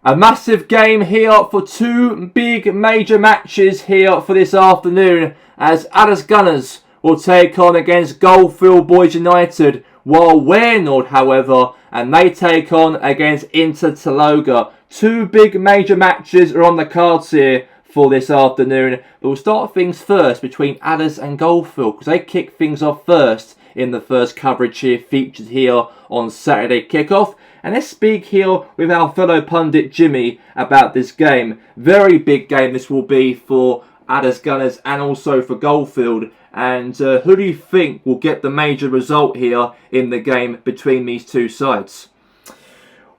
A massive game here for two big major matches here for this afternoon, as Aldass Gunners will take on against Goalfield Boys United, while Weynoord, however, and they take on against Tolga. Two big major matches are on the cards here for this afternoon. But we'll start things first between Aldass and Goalfield, because they kick things off first in the first coverage here featured here on Saturday kickoff. And let's speak here with our fellow pundit Jimmy about this game. Very big game this will be for Aldass Gunners and also for Goalfield. And who do you think will get the major result here in the game between these two sides?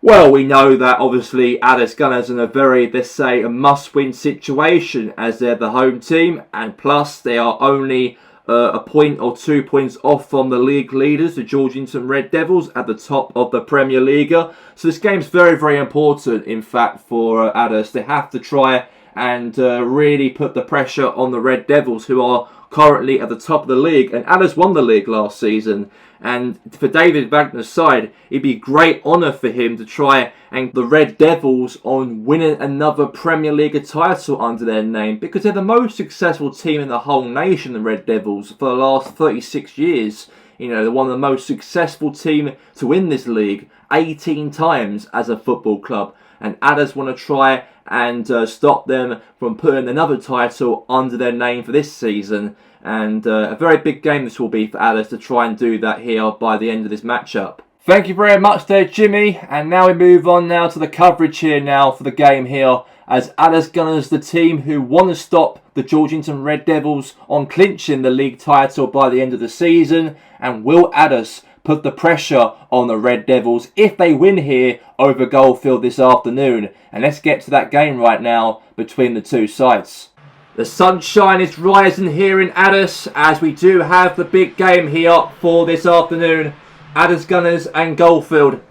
Well, we know that obviously Aldass Gunners are in a very, let's say, a must-win situation as they're the home team, and plus they are only a point or 2 points off from the league leaders, the Georgington Red Devils, at the top of the Premier League. So this game's very, very important, in fact, for Aldass. They have to try and really put the pressure on the Red Devils, who are currently at the top of the league. And Aldass won the league last season. And for David Wagner's side, it'd be a great honour for him to try and the Red Devils on winning another Premier League title under their name, because they're the most successful team in the whole nation, the Red Devils, for the last 36 years. You know, they're one of the most successful team to win this league 18 times as a football club. And Aldass want to try and stop them from putting another title under their name for this season. And a very big game this will be for Aldass to try and do that here by the end of this matchup. Thank you very much there, Jimmy. And now we move on now to the coverage here now for the game here, as Aldass Gunners, the team who want to stop the Georgington Red Devils on clinching the league title by the end of the season. And will Aldass put the pressure on the Red Devils if they win here over Goalfield this afternoon? And let's get to that game right now between the two sides. The sunshine is rising here in Aldass as we do have the big game here for this afternoon. Aldass Gunners and Goalfield.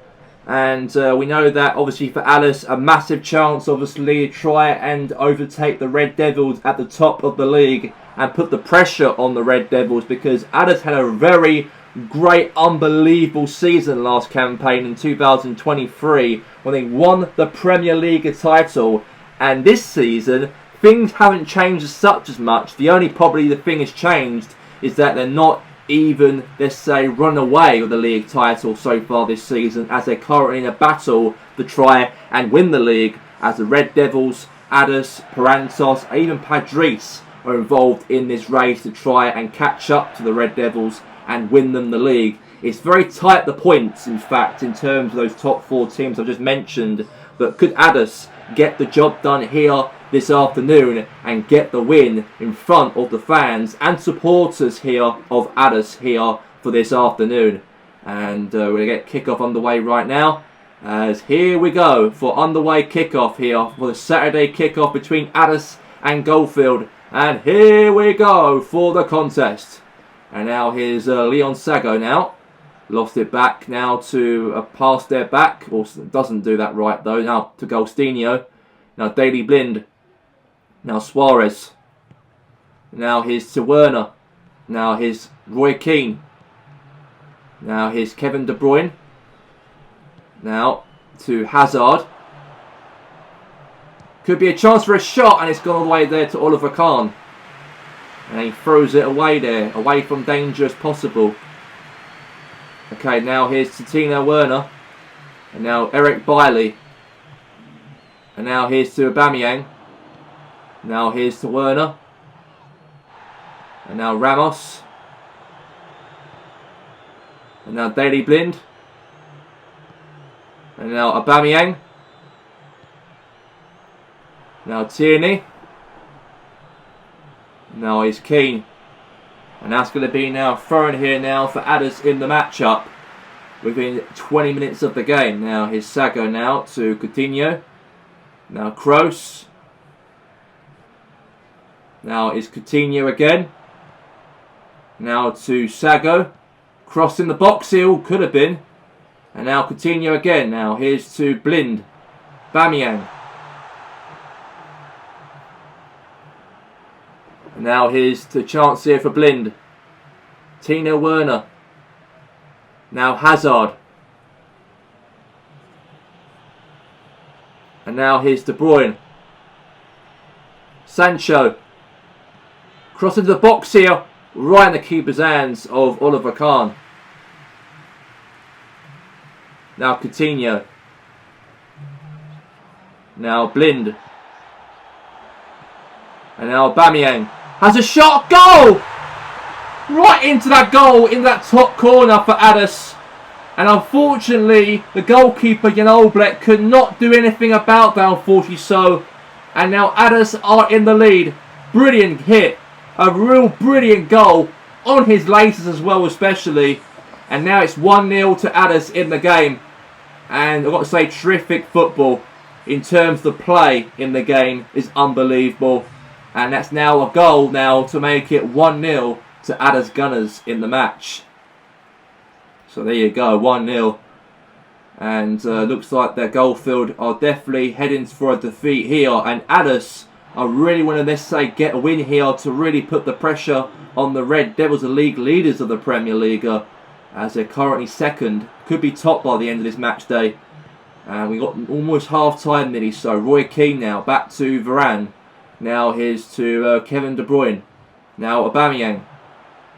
And we know that obviously for Aldass, a massive chance obviously to try and overtake the Red Devils at the top of the league and put the pressure on the Red Devils, because Aldass had a very great, unbelievable season last campaign in 2023 when they won the Premier League title. And this season, things haven't changed as such as much. The only probably the thing has changed is that they're not even, let's say, run away with the league title so far this season, as they're currently in a battle to try and win the league, as the Red Devils, Aldass, Parantos, even Padres are involved in this race to try and catch up to the Red Devils and win them the league. It's very tight, the points, in fact, in terms of those top four teams I've just mentioned. But could Aldass get the job done here this afternoon and get the win in front of the fans and supporters here of Aldass here for this afternoon? And we're going to get kickoff underway right now, as here we go for underway kickoff here for the Saturday kickoff between Aldass and Goalfield. And here we go for the contest. And now here's Leon Sago now. Lost it back now to a pass there back. Well, doesn't do that right though. Now to Golstinho. Now Daley Blind. Now Suarez. Now here's to Werner. Now here's Roy Keane. Now here's Kevin De Bruyne. Now to Hazard. Could be a chance for a shot, and it's gone all the way there to Oliver Kahn. And he throws it away there, away from danger as possible. Okay, now here's to Tino Werner. And now Eric Bailey. And now here's to Aubameyang. Now here's to Werner. And now Ramos. And now Daley Blind. And now Aubameyang. Now Tierney. Now he's Keane. And that's going to be now thrown here now for Aldass in the matchup within 20 minutes of the game. Now here's Sago now to Coutinho. Now Kroos. Now is Coutinho again. Now to Sago. Cross in the box here, could have been. And now Coutinho again. Now here's to Blind. Aubameyang. And now here's the chance here for Blind. Tino Werner. Now Hazard. And now here's De Bruyne. Sancho. Cross into the box here. Right in the keeper's hands of Oliver Kahn. Now Coutinho. Now Blind. And now Aubameyang has a shot. Goal! Right into that goal, in that top corner for Aldass. And unfortunately, the goalkeeper, Jan Oblak, could not do anything about that, unfortunately so. And now Aldass are in the lead. Brilliant hit. A real brilliant goal. On his laces as well, especially. And now it's 1-0 to Aldass in the game. And I've got to say, terrific football. In terms of the play in the game is unbelievable. And that's now a goal now to make it 1-0 to Aldass Gunners in the match. So there you go, 1-0. And looks like their Goalfield are definitely heading for a defeat here. And Aldass are really want to, let's say, get a win here to really put the pressure on the Red Devils, the league leaders of the Premier League, as they're currently second. Could be top by the end of this match day. And we got almost half time nearly. So Roy Keane now back to Varane. Now here's to Kevin De Bruyne. Now Aubameyang.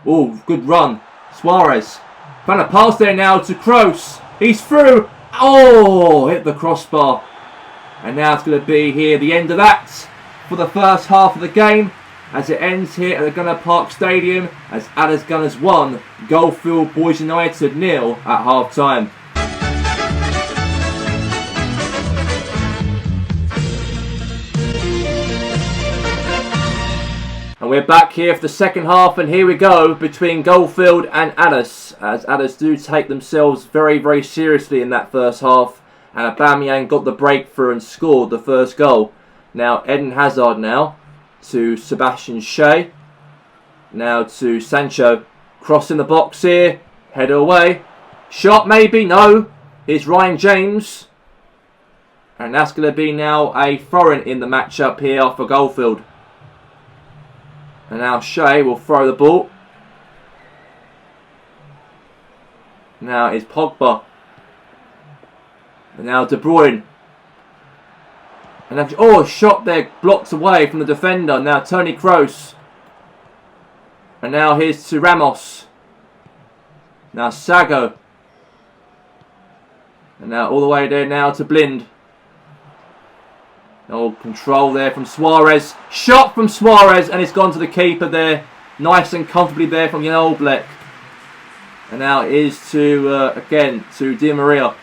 Oh, good run. Suarez. Found a pass there now to Kroos. He's through. Oh, hit the crossbar. And now it's going to be here the end of that for the first half of the game. As it ends here at the Gunner Park Stadium. As Aldass Gunners 1, Goalfield Boys United 0 at half time. And we're back here for the second half, and here we go between Goalfield and Aldass, as Aldass do take themselves very, very seriously in that first half, and Aubameyang got the breakthrough and scored the first goal. Now Eden Hazard now to Sebastian Shea, now to Sancho, cross in the box here, header away, shot maybe, no, here's Ryan James, and that's going to be now a throw-in in the matchup here for Goalfield. And now Shea will throw the ball. Now it's Pogba. And now De Bruyne. And now, oh, a shot there blocked away from the defender. Now Toni Kroos. And now here's to Ramos. Now Sago. And now all the way there now to Blind. Oh, control there from Suarez. Shot from Suarez, and it's gone to the keeper there. Nice and comfortably there from Jan Oblak. And now it is to, again, to Di Maria.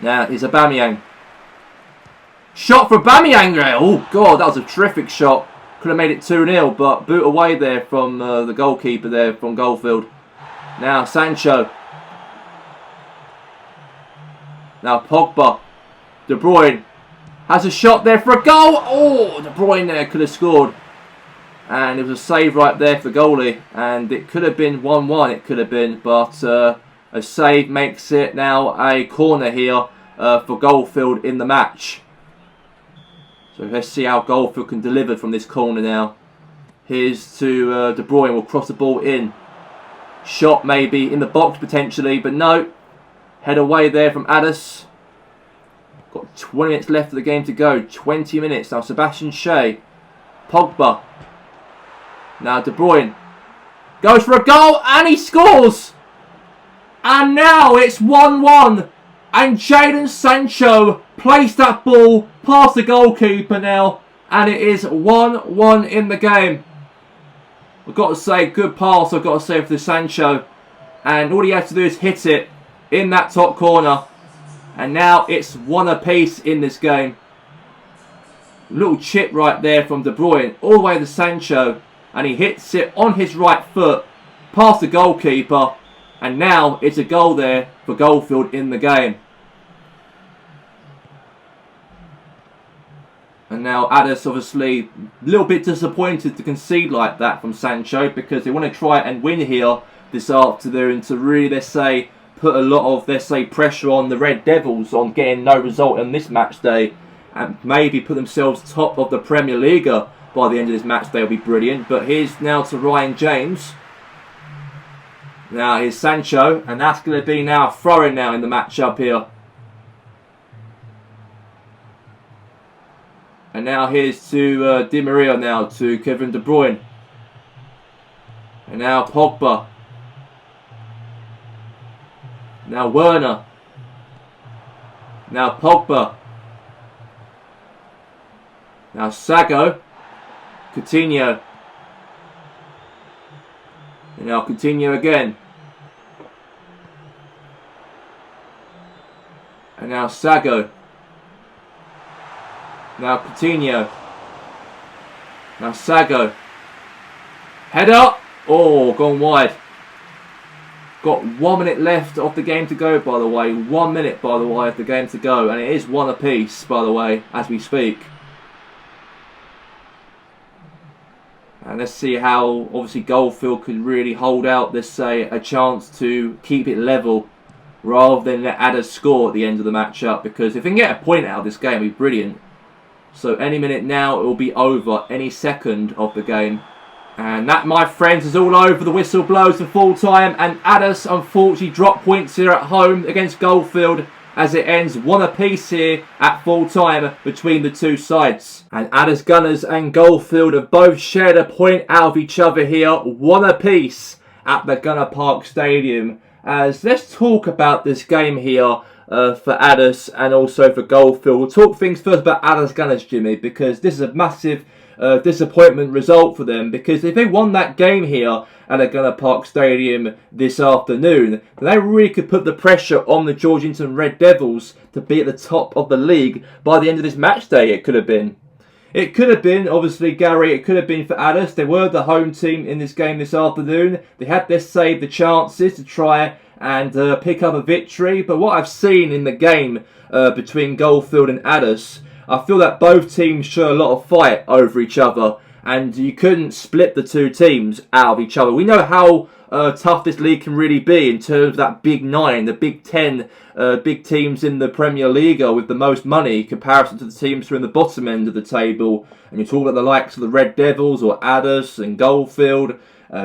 Now it's Aubameyang. Shot for Aubameyang there. Oh, God, that was a terrific shot. Could have made it 2-0, but boot away there from the goalkeeper there from Goalfield. Now Sancho. Now Pogba. De Bruyne. Has a shot there for a goal. Oh, De Bruyne there could have scored. And it was a save right there for the goalie. And it could have been 1-1, it could have been. But a save makes it now a corner here for Goalfield in the match. So let's see how Goalfield can deliver from this corner now. Here's to De Bruyne, will cross the ball in. Shot maybe in the box potentially, but no. Head away there from Aldass. Got 20 minutes left of the game to go. 20 minutes. Now Sebastian Shea. Pogba. Now De Bruyne. Goes for a goal and he scores! And now it's 1-1. And Jadon Sancho placed that ball past the goalkeeper now. And it is 1-1 in the game. I've got to say, good pass I've got to say for the Sancho. And all he has to do is hit it in that top corner. And now it's 1 apiece in this game. Little chip right there from De Bruyne. All the way to Sancho. And he hits it on his right foot. Past the goalkeeper. And now it's a goal there for Goalfield in the game. And now Aldass obviously a little bit disappointed to concede like that from Sancho. Because they want to try and win here this afternoon. To really, let's say, put a lot of, let's say, pressure on the Red Devils on getting no result in this match day. And maybe put themselves top of the Premier League by the end of this match day will be brilliant. But here's now to Ryan James. Now here's Sancho. And that's going to be now a throw-in now in the match up here. And now here's to Di Maria now to Kevin De Bruyne. And now Pogba. Now Werner. Now Pogba. Now Sago. Coutinho. And now Coutinho again. And now Sago. Now Coutinho. Now Sago. Header. Oh, gone wide. Got 1 minute left of the game to go, by the way. 1 minute, by the way, of the game to go. And it is one apiece, by the way, as we speak. And let's see how, obviously, Goalfield could really hold out, let's say, a chance to keep it level rather than let Aldass score at the end of the matchup. Because if they can get a point out of this game, it'll be brilliant. So any minute now, it will be over. Any second of the game. And that, my friends, is all over. The whistle blows for full time. And Aldass, unfortunately, drop points here at home against Goalfield as it ends one apiece here at full time between the two sides. And Aldass Gunners and Goalfield have both shared a point out of each other here, one apiece at the Gunner Park Stadium. As let's talk about this game here for Aldass and also for Goalfield. We'll talk things first about Aldass Gunners, Jimmy, because this is a massive disappointment result for them, because if they won that game here at the Gunner Park Stadium this afternoon, then they really could put the pressure on the Georgington Red Devils to be at the top of the league by the end of this match day. It could have been. It could have been, obviously, Gary, it could have been for Aldass. They were the home team in this game this afternoon. They had their save the chances to try and pick up a victory. But what I've seen in the game between Goalfield and Aldass, I feel that both teams show a lot of fight over each other, and you couldn't split the two teams out of each other. We know how tough this league can really be in terms of that Big 9, the Big 10 big teams in the Premier League with the most money in comparison to the teams who are in the bottom end of the table. And you talk about the likes of the Red Devils or Aldass and Goalfield,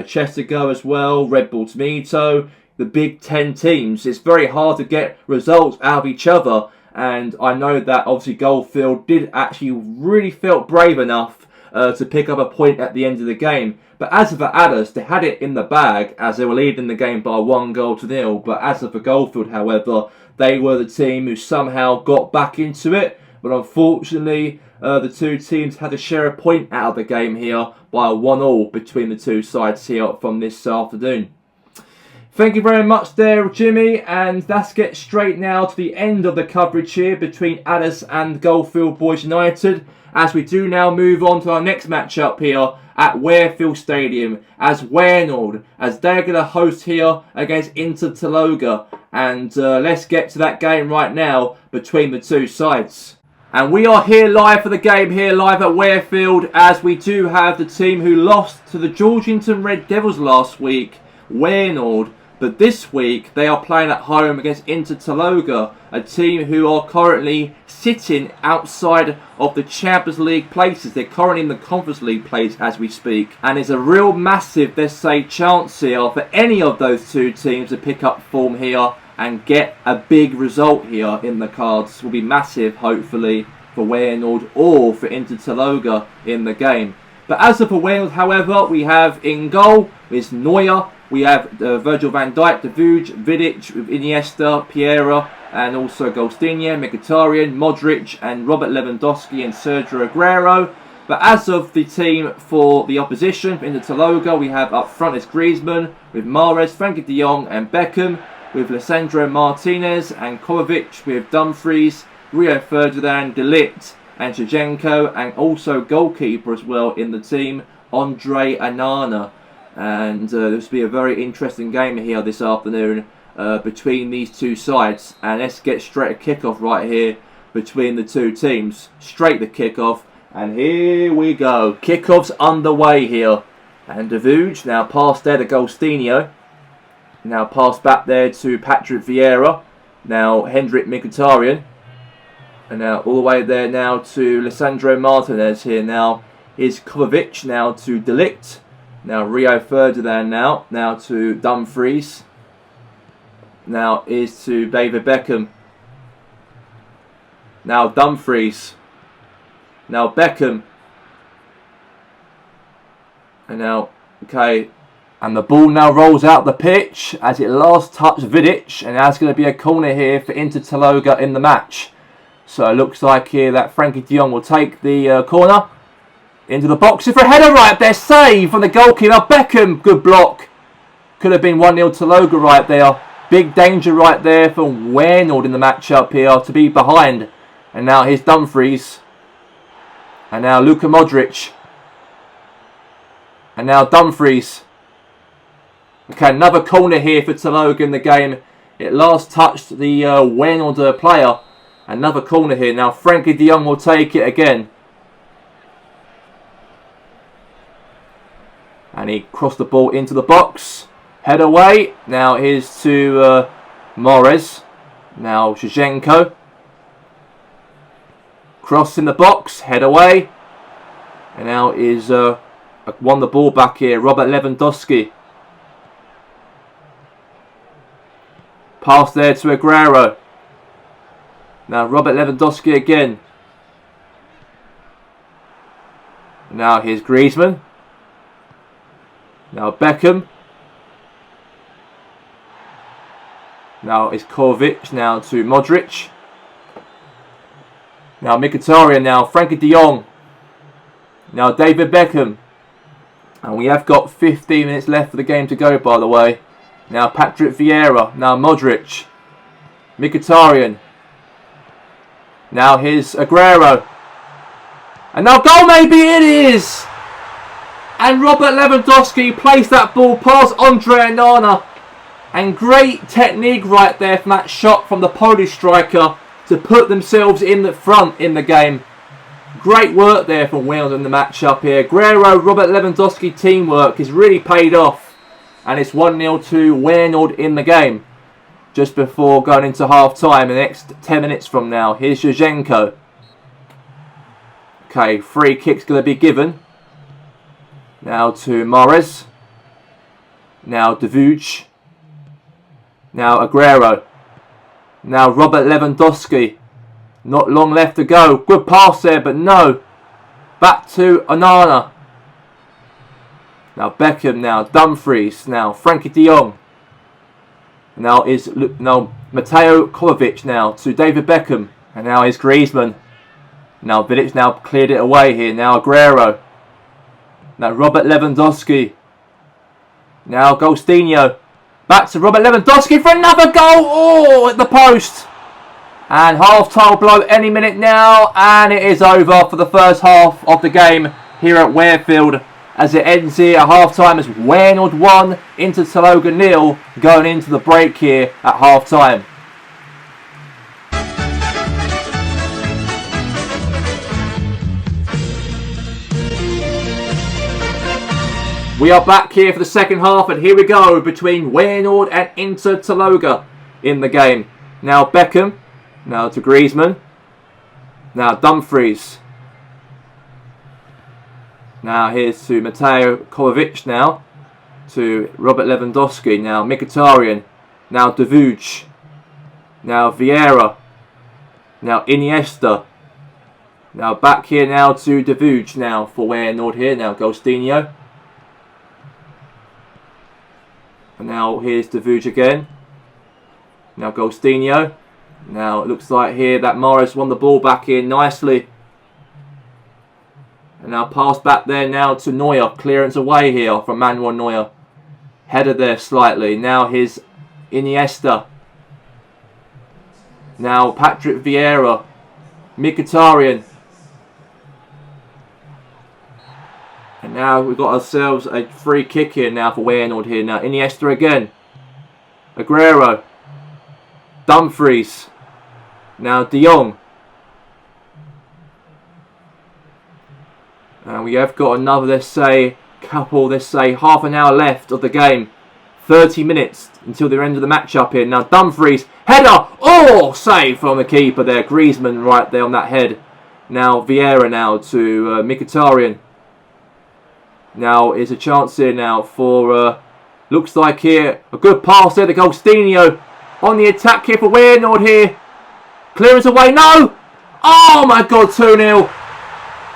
Chester as well, Red Bull Tomato, the Big 10 teams. It's very hard to get results out of each other. And I know that obviously Goalfield did actually really felt brave enough to pick up a point at the end of the game. But as for Aldass, they had it in the bag as they were leading the game by 1-0. But as for Goalfield, however, they were the team who somehow got back into it. But unfortunately, the two teams had to share a point out of the game here by a 1-1 between the two sides here from this afternoon. Thank you very much there, Jimmy, and let's get straight now to the end of the coverage here between Aldass and Goalfield Boys United, as we do now move on to our next matchup here at Weynoord Stadium as Weynoord, as they're going to host here against Inter Tolga. And let's get to that game right now between the two sides. And we are here live for the game here live at Weynoord, as we do have the team who lost to the Georgington Red Devils last week, Weynoord. But this week, they are playing at home against Inter Tolga, a team who are currently sitting outside of the Champions League places. They're currently in the Conference League place as we speak. And it's a real massive, let's say, chance here for any of those two teams to pick up form here and get a big result here in the cards. It will be massive, hopefully, for Weynoord or for Inter Tolga in the game. But as for Weynoord, however, we have in goal is Neuer. We have Virgil van Dijk, De Vuj, Vidic, Iniesta, Piera, and also Golstinha, Mkhitaryan, Modric, and Robert Lewandowski and Sergio Aguero. But as of the team for the opposition, in the Tolga, we have up front is Griezmann, with Mahrez, Frankie de Jong, and Beckham, with Lisandro Martinez and Kovacic, with Dumfries, Rio Ferdinand, De Ligt, and Shevchenko, and also goalkeeper as well in the team, Andre Onana. And this will be a very interesting game here this afternoon between these two sides. And let's get straight a kickoff right here between the two teams. Straight the kickoff. And here we go. Kickoff's underway here. And De Vuj now passed there to Golstinho. Now passed back there to Patrick Vieira. Now Hendrik Mkhitaryan. And now all the way there now to Lisandro Martinez here. Now is Kovacic now to De Ligt. Now Rio Ferdinand now to Dumfries. Now is to David Beckham. Now Dumfries. Now Beckham. And now, okay. And the ball now rolls out the pitch as it last touched Vidic. And that's going to be a corner here for Inter Tolga in the match. So it looks like here that Frankie de Jong will take the corner. Into the box for a header right there. Save from the goalkeeper. Beckham, good block. Could have been 1-0 Tolga right there. Big danger right there for Weynoord in the matchup here to be behind. And now here's Dumfries. And now Luka Modric. And now Dumfries. Okay, another corner here for Tolga in the game. It last touched the Weynoord player. Another corner here. Now Frankie de Jong will take it again. And he crossed the ball into the box. Head away. Now here's to Morez. Now Zinchenko. Cross in the box. Head away. And now is won the ball back here. Robert Lewandowski. Pass there to Aguero. Now Robert Lewandowski again. Now here's Griezmann. Now Beckham. Now it's Kovacic. Now to Modric. Now Mkhitaryan. Now Frankie de Jong. Now David Beckham. And we have got 15 minutes left for the game to go, by the way. Now Patrick Vieira. Now Modric. Mkhitaryan. Now here's Aguero. And now goal, maybe it is! And Robert Lewandowski placed that ball past Andre Onana. And great technique right there from that shot from the Polish striker to put themselves in the front in the game. Great work there from Wales in the matchup here. Aguero, Robert Lewandowski teamwork has really paid off. And it's 1-0 to Weynoord in the game. Just before going into half time, the next 10 minutes from now. Here's Zinchenko. Okay, free kick's going to be given. Now to Morez. Now Davuch. Now Aguero. Now Robert Lewandowski. Not long left to go. Good pass there, but no. Back to Onana. Now Beckham. Now Dumfries. Now Frankie de Jong. Now is Mateo Kovacic now to David Beckham. And now is Griezmann. Now Vidic now cleared it away here. Now Aguero. Now Robert Lewandowski. Now Golstinho. Back to Robert Lewandowski for another goal. Oh, at the post. And half-time blow any minute now. And it is over for the first half of the game here at Goalfield. As it ends here at half-time as Weynoord 1, Inter Tolga 0, going into the break here at half-time. We are back here for the second half, and here we go between Weynoord and Inter Tolga in the game. Now Beckham, now to Griezmann, now Dumfries. Now here's to Mateo Kovacic now, to Robert Lewandowski, now Mkhitaryan, now Davuch, now Vieira, now Iniesta. Now back here now to Davuch now for Weynoord here, now Golstinho. And now here's Davuch again. Now Golstinho. Now it looks like here that Morris won the ball back in nicely. And now pass back there now to Neuer. Clearance away here from Manuel Neuer. Header there slightly. Now here's Iniesta. Now Patrick Vieira. Mkhitaryan. And now we've got ourselves a free kick here now for Weynoord here. Now Iniesta again. Aguero. Dumfries. Now de Jong. And we have got another, let's say half an hour left of the game. 30 minutes until the end of the match up here. Now Dumfries, header! Oh, save from the keeper there. Griezmann right there on that head. Now Vieira now to Mkhitaryan. Now is a chance here now for, looks like here, a good pass there to Golstinho. On the attack here for Weynoord here. Clearance away, no! Oh my God, 2-0.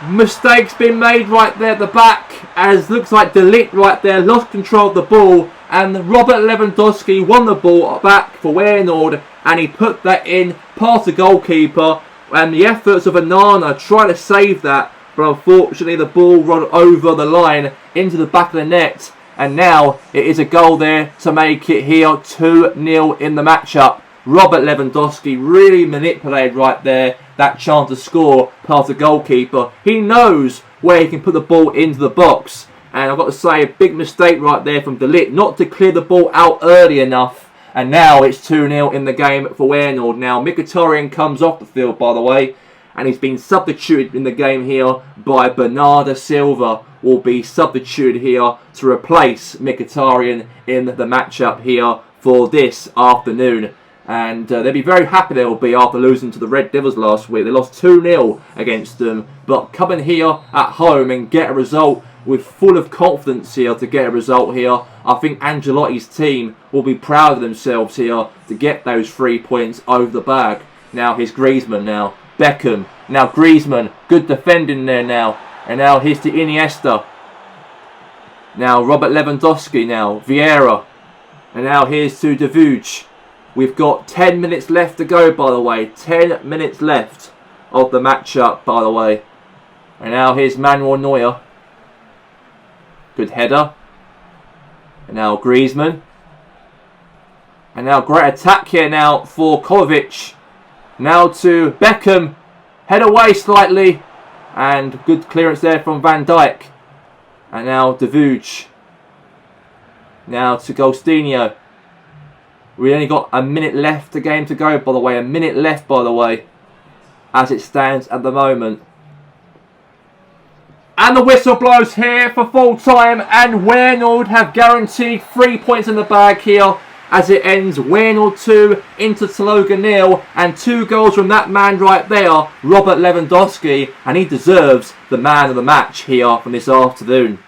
Mistakes been made right there at the back, as looks like De Ligt right there lost control of the ball, and Robert Lewandowski won the ball back for Weynoord, and he put that in past the goalkeeper, and the efforts of Onana tried to save that, but unfortunately the ball rolled over the line into the back of the net, and now it is a goal there to make it here 2-0 in the matchup. Robert Lewandowski really manipulated right there that chance to score past the goalkeeper. He knows where he can put the ball into the box, and I've got to say, a big mistake right there from De Ligt not to clear the ball out early enough, and now it's 2-0 in the game for Weynoord. Now Mkhitaryan comes off the field, by the way, and he's been substituted in the game here by Bernardo Silva, will be substituted here to replace Mkhitaryan in the matchup here for this afternoon. And they'll be very happy they will be after losing to the Red Devils last week. They lost 2-0 against them, but coming here at home and get a result with full of confidence here to get a result here, I think Ancelotti's team will be proud of themselves here to get those 3 points over the bag. Now here's Griezmann now. Beckham. Now Griezmann. Good defending there now. And now here's to Iniesta. Now Robert Lewandowski now. Vieira. And now here's to De Vrij. We've got 10 minutes left to go, by the way. 10 minutes left of the matchup, by the way. And now here's Manuel Neuer. Good header. And now Griezmann. And now great attack here now for Kovacic. Now to Beckham. Head away slightly. And good clearance there from Van Dijk. And now De Vrij. Now to Golstinho. We only got a minute left the game to go, by the way. A minute left, by the way, as it stands at the moment. And the whistle blows here for full time, and Weynoord have guaranteed 3 points in the bag here as it ends Weynoord 2 into Tolga 0, and 2 goals from that man right there, Robert Lewandowski, and he deserves the man of the match here from this afternoon.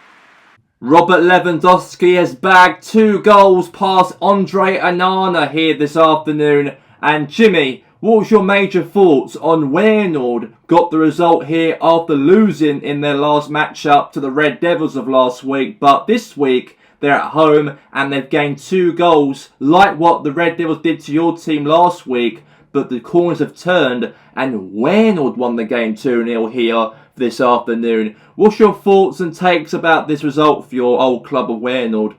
Robert Lewandowski has bagged 2 goals past Andre Onana here this afternoon. And Jimmy, what was your major thoughts on Weynoord got the result here after losing in their last matchup to the Red Devils of last week, but this week they're at home and they've gained 2 goals like what the Red Devils did to your team last week, but the corners have turned and Weynoord won the game 2-0 here this afternoon. What's your thoughts and takes about this result for your old club of Weynoord?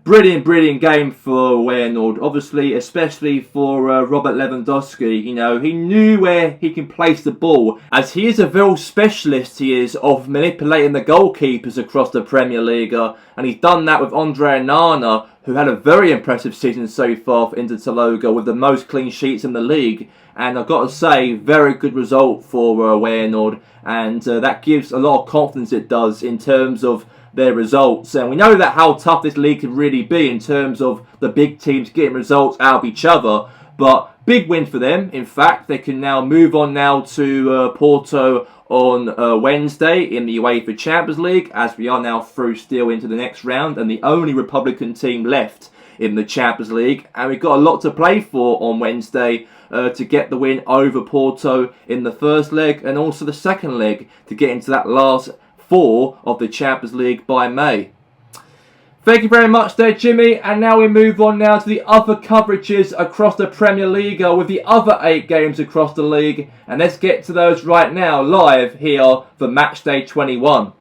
Brilliant game for Weynoord. Obviously, especially for Robert Lewandowski. You know, he knew where he can place the ball, as he is a real specialist, he is, of manipulating the goalkeepers across the Premier League. And he's done that with Andre Onana, who had a very impressive season so far for Inter Tolga with the most clean sheets in the league. And I've got to say, very good result for Weynoord. And that gives a lot of confidence, it does, in terms of their results. And we know that how tough this league can really be in terms of the big teams getting results out of each other. But big win for them. In fact, they can now move on now to Porto on Wednesday in the UEFA Champions League, as we are now through still into the next round and the only Republican team left in the Champions League. And we've got a lot to play for on Wednesday to get the win over Porto in the first leg and also the second leg to get into that last 4 of the Champions League by May. Thank you very much there, Jimmy. And now we move on now to the other coverages across the Premier League with the other 8 games across the league. And let's get to those right now, live here for Matchday 21.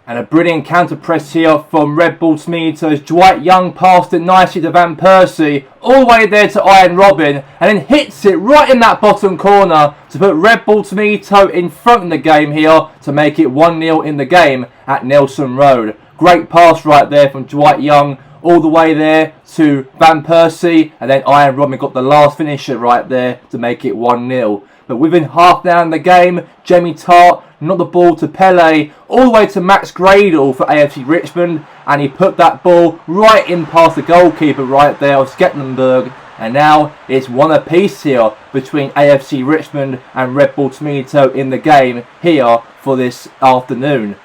And a brilliant counter press here from Red Bull Tomato as Dwight Young passed it nicely to Van Persie, all the way there to Iron Robin, and then hits it right in that bottom corner to put Red Bull Tomato in front in the game here to make it 1-0 in the game at Nelson Road. Great pass right there from Dwight Young, all the way there to Van Persie, and then Iron Robin got the last finisher right there to make it 1-0. But within half an hour in the game, Jamie Tart knocked the ball to Pele, all the way to Max Gradle for AFC Richmond, and he put that ball right in past the goalkeeper right there of Skettenberg. And now it's 1 apiece here between AFC Richmond and Red Bull Tomato in the game here for this afternoon.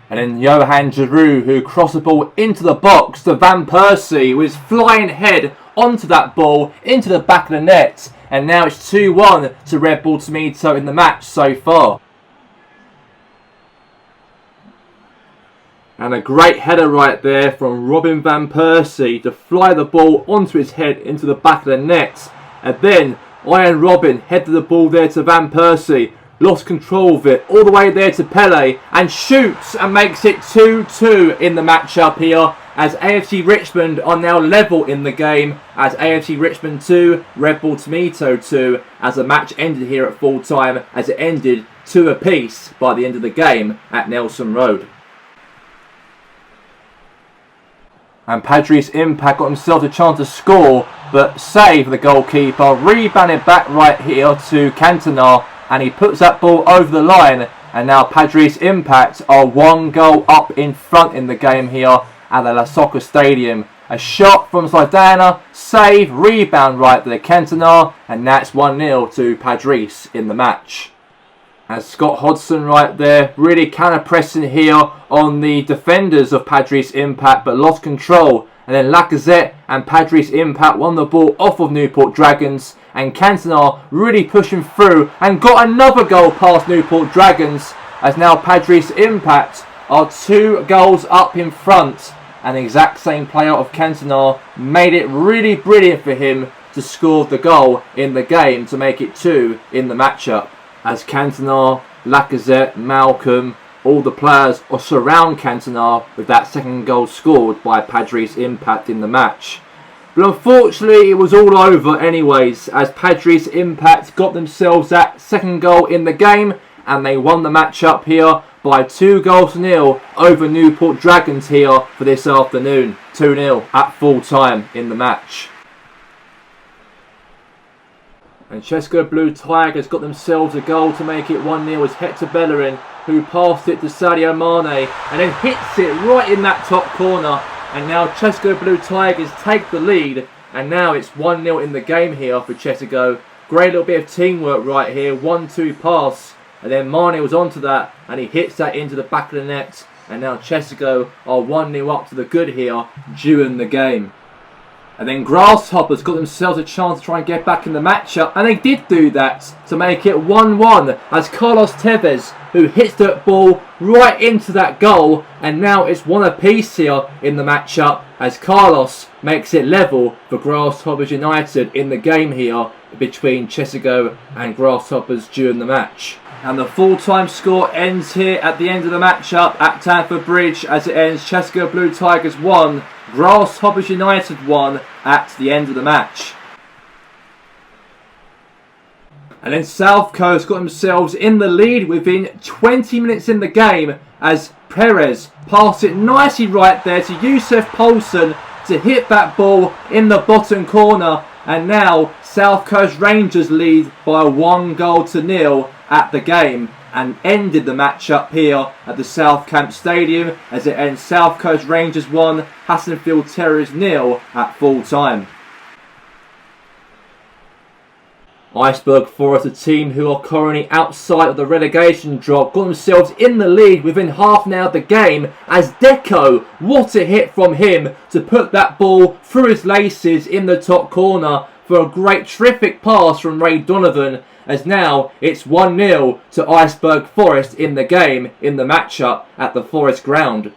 And then Johan Giroud, who crossed the ball into the box to Van Persie, with his flying head onto that ball into the back of the net. and now it's 2-1 to Red Bull Tomato in the match so far. And a great header right there from Robin van Persie to fly the ball onto his head into the back of the net. And then Iron Robin headed the ball there to Van Persie, lost control of it all the way there to Pele, and shoots and makes it 2-2 in the matchup here, as AFC Richmond are now level in the game, as AFC Richmond 2, Red Bull Tomato 2, as the match ended here at full time, as it ended 2 apiece by the end of the game at Nelson Road. And Padres Impact got themselves a chance to score, but save the goalkeeper, rebounded back right here to Cantona, and he puts that ball over the line, and now Padres Impact are 1 goal up in front in the game here at the La Soccer Stadium. A shot from Zidane, save, rebound right there Cantona, and that's 1-0 to Padres in the match. And Scott Hodgson right there, really counter-pressing here on the defenders of Padres Impact, but lost control. And then Lacazette and Padres Impact won the ball off of Newport Dragons. And Cantona really pushing through and got another goal past Newport Dragons, as now Padres Impact are 2 goals up in front. And the exact same player of Cantona made it really brilliant for him to score the goal in the game to make it 2 in the matchup. As Cantona, Lacazette, Malcolm, all the players are surround Cantona with that second goal scored by Padres Impact in the match. But unfortunately it was all over anyways, as Padres Impact got themselves that second goal in the game, and they won the match up here by 2-0 over Newport Dragons here for this afternoon. 2-0 at full time in the match. And Chesco Blue Tigers got themselves a goal to make it 1-0 as Hector Bellerin, who passed it to Sadio Mane and then hits it right in that top corner. And now Chesco Blue Tigers take the lead, and now it's 1-0 in the game here for Chesco. Great little bit of teamwork right here, 1-2 pass, and then Mane was onto that and he hits that into the back of the net, and now Chesco are 1-0 up to the good here during the game. And then Grasshoppers got themselves a chance to try and get back in the matchup, and they did do that to make it 1-1 as Carlos Tevez, who hits that ball right into that goal, and now it's 1 apiece here in the matchup as Carlos makes it level for Grasshoppers United in the game here between Chesco and Grasshoppers during the match. And the full-time score ends here at the end of the matchup at Stamford Bridge, as it ends Chesco Blue Tigers 1, Grasshoppers United 1 at the end of the match. And then South Coast got themselves in the lead within 20 minutes in the game as Perez passed it nicely right there to Youssef Poulsen to hit that ball in the bottom corner. And now South Coast Rangers lead by 1-0 at the game, and ended the match up here at the South Camp Stadium as it ends South Coast Rangers 1, Hassenfield Terriers 0 at full time. Iceberg Forest, a team who are currently outside of the relegation drop, got themselves in the lead within half an hour of the game as Deco, what a hit from him to put that ball through his laces in the top corner for a great terrific pass from Ray Donovan, as now it's 1-0 to Iceberg Forest in the game, in the matchup at the Forest ground.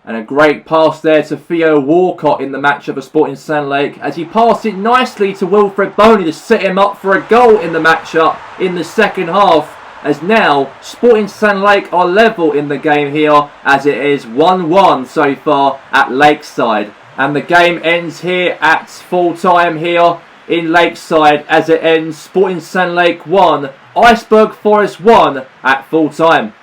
And a great pass there to Theo Walcott in the matchup of Sporting Sand Lake, as he passed it nicely to Wilfred Boney to set him up for a goal in the matchup in the second half, as now Sporting Sand Lake are level in the game here, as it is 1-1 so far at Lakeside. And the game ends here at full time here in Lakeside, as it ends Sporting Sand Lake 1, Iceberg Forest 1 at full time.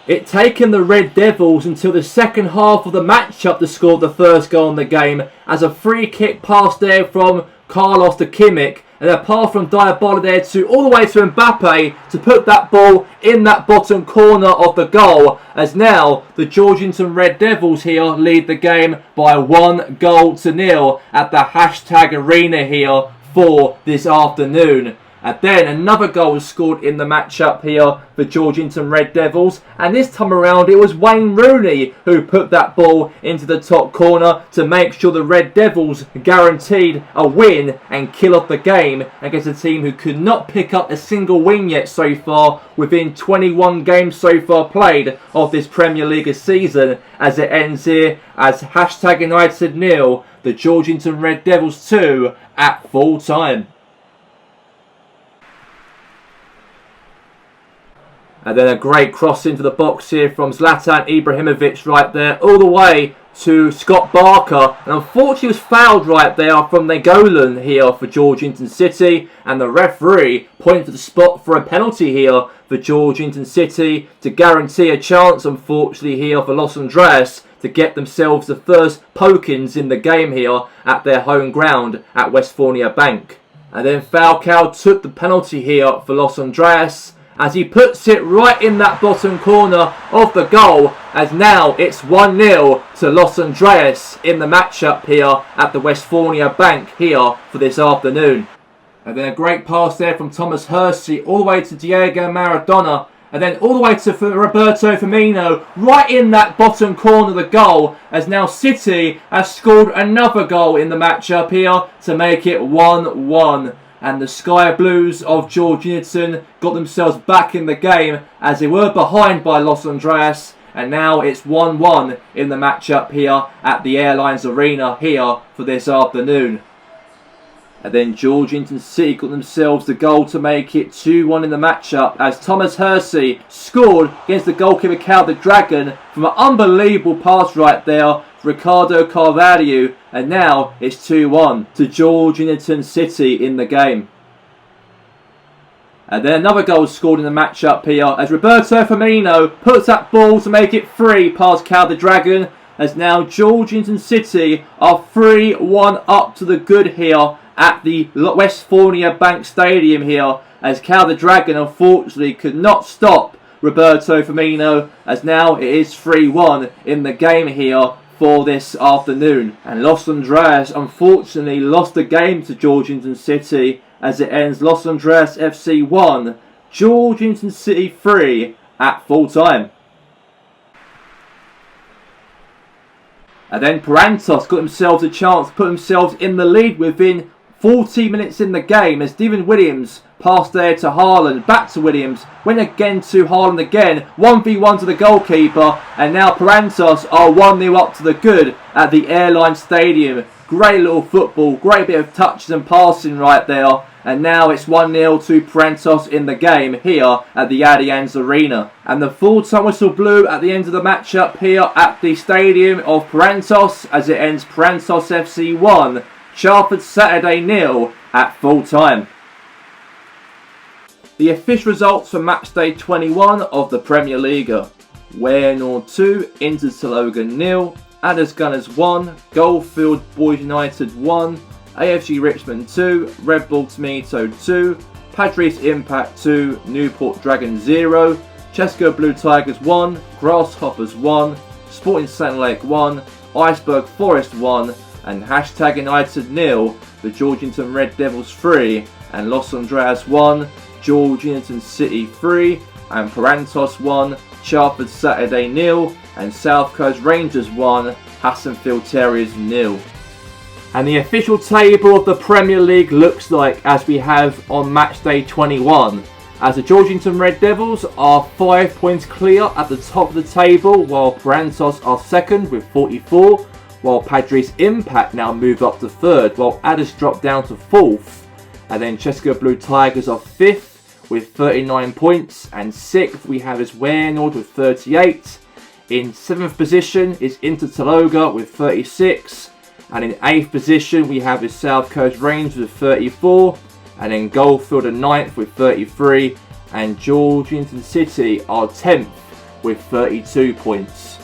It taken the Red Devils until the second half of the matchup to score the first goal in the game, as a free kick pass there from Carlos to Kimmich, and a pass from Diabolo there to all the way to Mbappe to put that ball in that bottom corner of the goal, as now the Georgington Red Devils here lead the game by 1-0 at the hashtag arena here for this afternoon. And then another goal was scored in the matchup here for Georgington Red Devils. And this time around it was Wayne Rooney who put that ball into the top corner to make sure the Red Devils guaranteed a win and kill off the game against a team who could not pick up a single win yet so far within 21 games so far played of this Premier League season, as it ends here as #United 0, the Georgington Red Devils 2 at full time. And then a great cross into the box here from Zlatan Ibrahimovic right there, all the way to Scott Barker. And unfortunately was fouled right there from Nagolan here for Georgington City. And the referee pointed to the spot for a penalty here for Georgington City to guarantee a chance, unfortunately, here for Los Angeles to get themselves the first pokings in the game here at their home ground at Westphalia Bank. And then Falcao took the penalty here for Los Angeles, as he puts it right in that bottom corner of the goal, as now it's 1-0 to Los Angeles in the matchup here at the Westphalia Bank here for this afternoon. And then a great pass there from Thomas Hersey all the way to Diego Maradona, and then all the way to Roberto Firmino right in that bottom corner of the goal, as now City has scored another goal in the matchup here to make it 1-1. And the Sky Blues of Georgington got themselves back in the game as they were behind by Los Angeles. And now it's 1-1 in the matchup here at the Airlines Arena here for this afternoon. And then Georgington City got themselves the goal to make it 2-1 in the matchup, as Thomas Hersey scored against the goalkeeper Cal the Dragon from an unbelievable pass right there, Ricardo Carvalho, and now it's 2-1 to Georgington City in the game. And then another goal scored in the matchup here as Roberto Firmino puts that ball to make it 3 past Cal the Dragon, as now Georgington City are 3-1 up to the good here at the Westphalia Bank Stadium here, as Cal the Dragon unfortunately could not stop Roberto Firmino, as now it is 3-1 in the game here for this afternoon. And Los Angeles unfortunately lost the game to Georgington City, as it ends Los Angeles FC 1, Georgington City 3 at full time. And then Parantos got themselves a chance to put themselves in the lead within 40 minutes in the game, as Steven Williams passed there to Haaland, back to Williams, went again to Haaland again, 1v1 to the goalkeeper, and now Parantos are 1-0 up to the good at the Airline Stadium. Great little football, great bit of touches and passing right there, and now it's 1-0 to Parantos in the game here at the Aldass Arena. And the full-time whistle blew at the end of the matchup here at the stadium of Parantos, as it ends Parantos FC 1, Charford Saturday 0 at full time. The official results for matchday 21 of the Premier League: Weynoord 2, Inter Tolga 0, Aldass Gunners 1, Goalfield Boys United 1, AFC Richmond 2, Red Bull Tomato 2, Padres Impact 2, Newport Dragons 0, Chesco Blue Tigers 1, Grasshoppers 1, Sporting St Lake 1, Iceberg Forest 1, and #United 0, the Georgington Red Devils 3, and Los Angeles 1, Georgington City 3, and Parantos 1, Charford Saturday 0, and South Coast Rangers 1, Hassonfield Terriers 0. And the official table of the Premier League looks like as we have on matchday 21, as the Georgington Red Devils are 5 points clear at the top of the table, while Parantos are second with 44, while Padres Impact now move up to third, while Aldass drop down to fourth. And then Chesco Blue Tigers are fifth with 39 points, and sixth we have is Weynoord with 38. In seventh position is Inter Tolga with 36, and in eighth position we have is South Coast Rangers with 34, and then Goalfield are ninth with 33, and Georgington City are 10th with 32 points.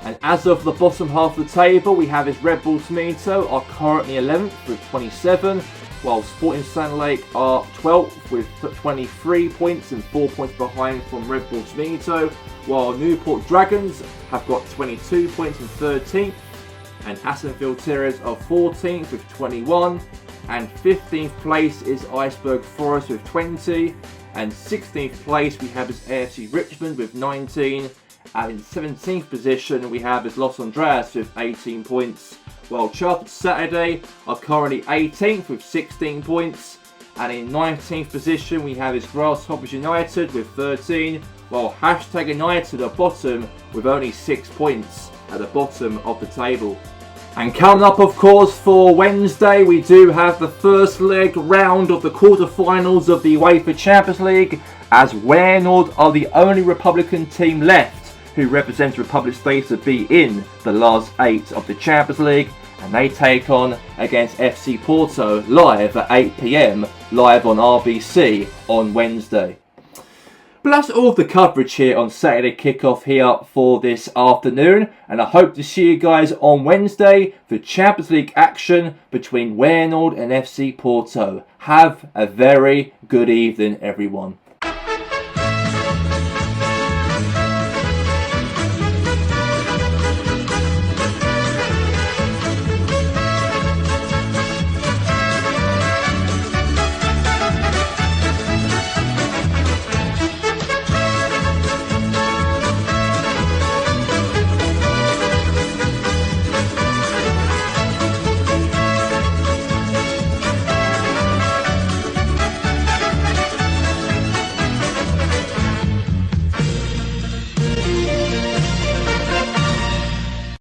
And as of the bottom half of the table, we have is Red Bull Tomato are currently 11th with 27, while Sporting St Lake are 12th with 23 points and 4 points behind from Red Bull Tomato, while Newport Dragons have got 22 points and 13th, and Hassonfield Terriers are 14th with 21, And 15th place is Iceberg Forest with 20. And 16th place we have is AFC Richmond with 19. And in 17th position we have is Los Andrades with 18 points. While Chartered Saturday are currently 18th with 16 points. And in 19th position we have is Grasshoppers United with 13. While Hashtag United are bottom with only 6 points at the bottom of the table. And coming up, of course, for Wednesday, we do have the first leg round of the quarterfinals of the UEFA Champions League, as Weynoord are the only Republican team left who represents Republic States to be in the last 8 of the Champions League, and they take on against FC Porto live at 8 PM live on RBC on Wednesday. But that's all of the coverage here on Saturday Kickoff here for this afternoon. And I hope to see you guys on Wednesday for Champions League action between Weynoord and FC Porto. Have a very good evening, everyone.